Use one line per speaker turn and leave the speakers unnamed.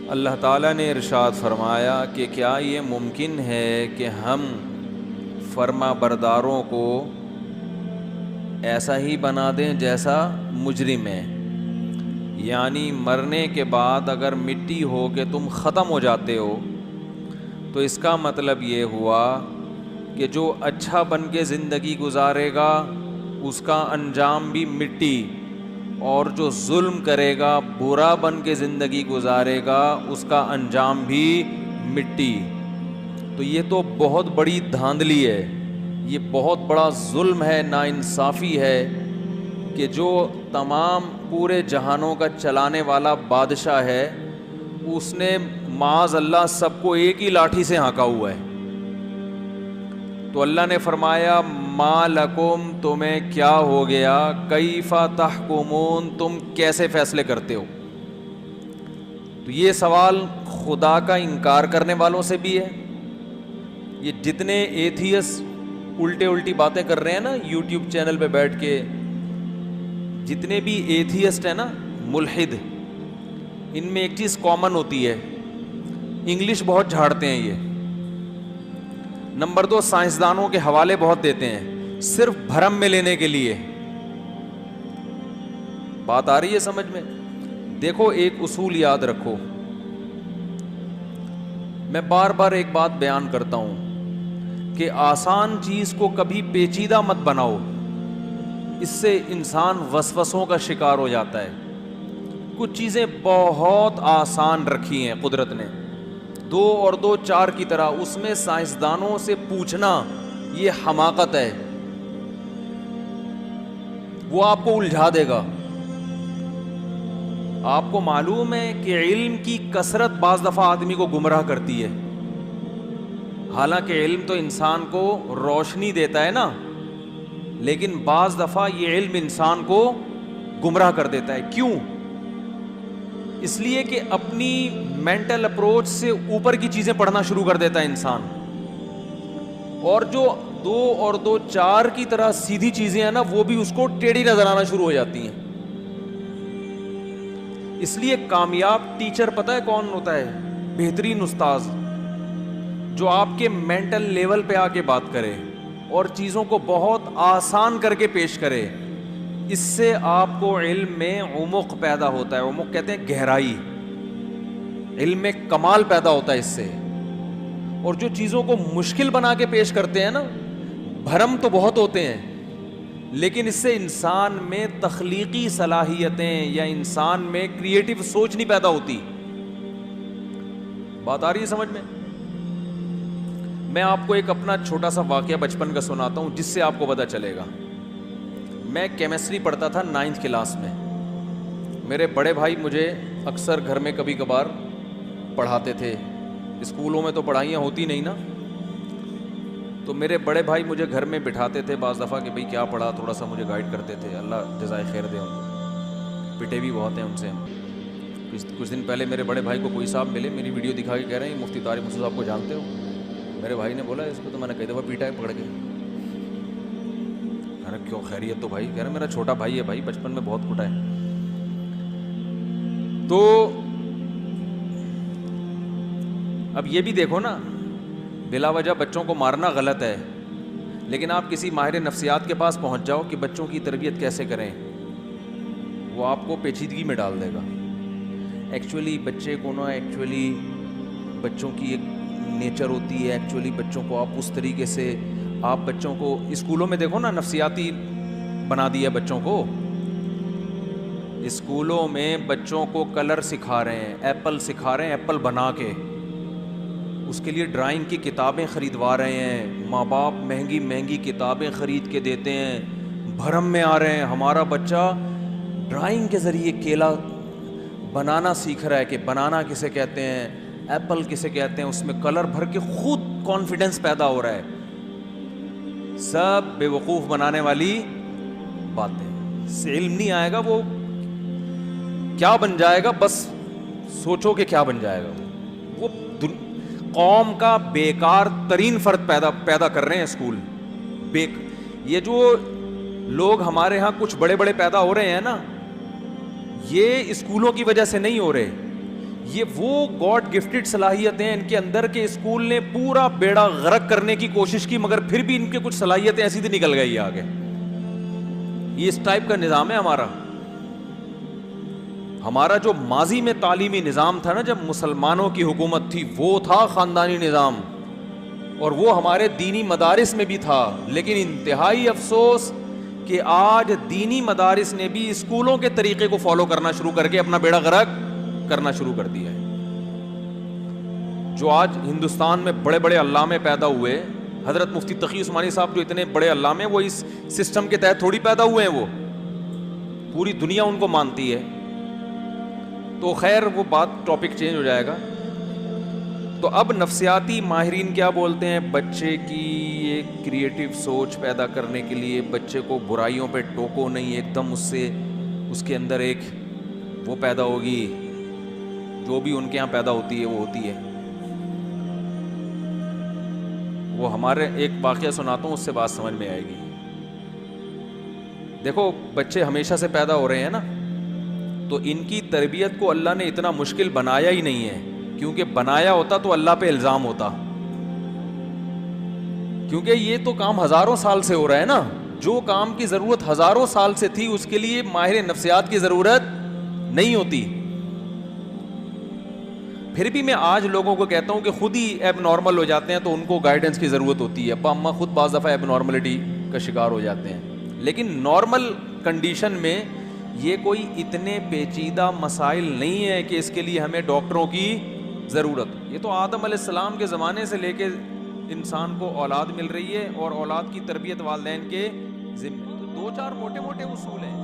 اللہ تعالیٰ نے ارشاد فرمایا کہ کیا یہ ممکن ہے کہ ہم فرما برداروں کو ایسا ہی بنا دیں جیسا مجرم ہے، یعنی مرنے کے بعد اگر مٹی ہو کے تم ختم ہو جاتے ہو تو اس کا مطلب یہ ہوا کہ جو اچھا بن کے زندگی گزارے گا اس کا انجام بھی مٹی، اور جو ظلم کرے گا برا بن کے زندگی گزارے گا اس کا انجام بھی مٹی۔ تو یہ تو بہت بڑی دھاندلی ہے، یہ بہت بڑا ظلم ہے، ناانصافی ہے کہ جو تمام پورے جہانوں کا چلانے والا بادشاہ ہے اس نے معاذ اللہ سب کو ایک ہی لاٹھی سے ہانکا ہوا ہے۔ تو اللہ نے فرمایا ما لکم، تمہیں کیا ہو گیا، کیف تحکمون، تم کیسے فیصلے کرتے ہو۔ تو یہ سوال خدا کا انکار کرنے والوں سے بھی ہے۔ یہ جتنے ایتھیسٹ الٹی باتیں کر رہے ہیں نا یوٹیوب چینل پہ بیٹھ کے، جتنے بھی ایتھیسٹ ہیں نا ملحد، ان میں ایک چیز کامن ہوتی ہے، انگلش بہت جھاڑتے ہیں یہ۔ نمبر 2، سائنسدانوں کے حوالے بہت دیتے ہیں صرف بھرم میں لینے کے لیے۔ بات آ رہی ہے سمجھ میں؟ دیکھو ایک اصول یاد رکھو، میں بار بار ایک بات بیان کرتا ہوں کہ آسان چیز کو کبھی پیچیدہ مت بناؤ، اس سے انسان وسوسوں کا شکار ہو جاتا ہے۔ کچھ چیزیں بہت آسان رکھی ہیں قدرت نے، 2 اور 2 4 کی طرح، اس میں سائنسدانوں سے پوچھنا یہ حماقت ہے، وہ آپ کو الجھا دے گا۔ آپ کو معلوم ہے کہ علم کی کثرت بعض دفعہ آدمی کو گمراہ کرتی ہے، حالانکہ علم تو انسان کو روشنی دیتا ہے نا، لیکن بعض دفعہ یہ علم انسان کو گمراہ کر دیتا ہے۔ کیوں؟ اس لیے کہ اپنی مینٹل اپروچ سے اوپر کی چیزیں پڑھنا شروع کر دیتا ہے انسان، اور جو 2 اور 2 4 کی طرح سیدھی چیزیں ہیں نا وہ بھی اس کو ٹیڑھی نظر آنا شروع ہو جاتی ہیں۔ اس لیے کامیاب ٹیچر پتہ ہے کون ہوتا ہے؟ بہترین استاذ، جو آپ کے مینٹل لیول پہ آ کے بات کرے اور چیزوں کو بہت آسان کر کے پیش کرے۔ اس سے آپ کو علم میں عمق پیدا ہوتا ہے، عمق کہتے ہیں گہرائی، علم میں کمال پیدا ہوتا ہے اس سے۔ اور جو چیزوں کو مشکل بنا کے پیش کرتے ہیں نا، بھرم تو بہت ہوتے ہیں، لیکن اس سے انسان میں تخلیقی صلاحیتیں یا انسان میں کریٹو سوچ نہیں پیدا ہوتی۔ بات آ رہی ہے سمجھ میں؟ میں آپ کو ایک اپنا چھوٹا سا واقعہ بچپن کا سناتا ہوں جس سے آپ کو پتہ چلے گا۔ میں کیمسٹری پڑھتا تھا 9th کلاس میں، میرے بڑے بھائی مجھے اکثر گھر میں کبھی کبھار پڑھاتے تھے، اسکولوں میں تو پڑھائیاں ہوتی نہیں نا، تو میرے بڑے بھائی مجھے گھر میں بٹھاتے تھے بعض دفعہ کہ بھئی کیا پڑھا، تھوڑا سا مجھے گائیڈ کرتے تھے، اللہ جزائے خیر دے ان کو، پٹے بھی بہت ہیں ان سے۔ کچھ دن پہلے میرے بڑے بھائی کو کوئی صاحب ملے، میری ویڈیو دکھا کے کہہ رہے ہیں مفتی طارق مسعود صاحب کو جانتے ہو؟ میرے بھائی نے بولا اس کو تو میں نے کئی دفعہ پیٹا ہے پکڑ کے۔ کہہ رہا کیوں، خیریت؟ تو بھائی کہہ رہا میرا چھوٹا بھائی ہے بھائی، بچپن میں بہت کٹا ہے۔ تو اب یہ بھی دیکھو نا، بلا وجہ بچوں کو مارنا غلط ہے، لیکن آپ کسی ماہر نفسیات کے پاس پہنچ جاؤ کہ بچوں کی تربیت کیسے کریں، وہ آپ کو پیچیدگی میں ڈال دے گا۔ ایکچولی بچے کو نا، ایکچولی بچوں کی ایک نیچر ہوتی ہے، ایکچولی بچوں کو آپ اس طریقے سے، آپ بچوں کو اسکولوں میں دیکھو نا نفسیاتی بنا دیا بچوں کو، اسکولوں میں بچوں کو کلر سکھا رہے ہیں، ایپل سکھا رہے ہیں، ایپل بنا کے، اس کے لیے ڈرائنگ کی کتابیں خریدوا رہے ہیں، ماں باپ مہنگی مہنگی کتابیں خرید کے دیتے ہیں، بھرم میں آ رہے ہیں ہمارا بچہ ڈرائنگ کے ذریعے کیلا بنانا سیکھ رہا ہے، کہ بنانا کسے کہتے ہیں، ایپل کسے کہتے ہیں، اس میں کلر بھر کے خود کانفیڈنس پیدا ہو رہا ہے۔ سب بے وقوف بنانے والی باتیں، سے علم نہیں آئے گا، وہ کیا بن جائے گا، بس سوچو کہ کیا بن جائے گا۔ وہ قوم کا بیکار ترین فرد پیدا کر رہے ہیں اسکول۔ یہ جو لوگ ہمارے ہاں کچھ بڑے بڑے پیدا ہو رہے ہیں نا، یہ اسکولوں کی وجہ سے نہیں ہو رہے، یہ وہ گاڈ گفٹڈ صلاحیتیں ہیں ان کے اندر کہ اسکول نے پورا بیڑا غرق کرنے کی کوشش کی مگر پھر بھی ان کے کچھ صلاحیتیں ایسی تھی نکل گئی آگے. یہ اس ٹائپ کا نظام ہے ہمارا جو ماضی میں تعلیمی نظام تھا نا، جب مسلمانوں کی حکومت تھی، وہ تھا خاندانی نظام، اور وہ ہمارے دینی مدارس میں بھی تھا. لیکن انتہائی افسوس کہ آج دینی مدارس نے بھی اسکولوں کے طریقے کو فالو کرنا شروع کر کے اپنا بیڑا غرق کرنا شروع کر دیا ہے. جو آج ہندوستان میں بڑے بڑے علامے پیدا ہوئے، حضرت مفتی تقی عثمانی صاحب جو اتنے بڑے علامے، وہ اس سسٹم کے تحت تھوڑی پیدا ہوئے ہیں، وہ پوری دنیا ان کو مانتی ہے. تو خیر وہ بات، ٹاپک چینج ہو جائے گا. تو اب نفسیاتی ماہرین کیا بولتے ہیں، بچے کی ایک کریٹو سوچ پیدا کرنے کے لیے بچے کو برائیوں پہ ٹوکو نہیں، ایک دم اس کے اندر ایک وہ پیدا ہوگی، جو بھی ان کے یہاں پیدا ہوتی ہے وہ ہوتی ہے. وہ ہمارے ایک واقعہ سناتا ہوں، اس سے بات سمجھ میں آئے گی. دیکھو بچے ہمیشہ سے پیدا ہو رہے ہیں نا، تو ان کی تربیت کو اللہ نے اتنا مشکل بنایا ہی نہیں ہے، کیونکہ بنایا ہوتا تو اللہ پہ الزام ہوتا. کیونکہ یہ تو کام ہزاروں سال سے ہو رہا ہے نا، جو کام کی ضرورت ہزاروں سال سے تھی اس کے لیے ماہر نفسیات کی ضرورت نہیں ہوتی. پھر بھی میں آج لوگوں کو کہتا ہوں کہ خود ہی ایب نارمل ہو جاتے ہیں تو ان کو گائیڈنس کی ضرورت ہوتی ہے. ابا اماں خود بعض دفعہ ایب نارملٹی کا شکار ہو جاتے ہیں. لیکن نارمل کنڈیشن میں یہ کوئی اتنے پیچیدہ مسائل نہیں ہے کہ اس کے لیے ہمیں ڈاکٹروں کی ضرورت. یہ تو آدم علیہ السلام کے زمانے سے لے کے انسان کو اولاد مل رہی ہے، اور اولاد کی تربیت والدین کے ذمہ. تو 2-4 موٹے موٹے اصول ہیں.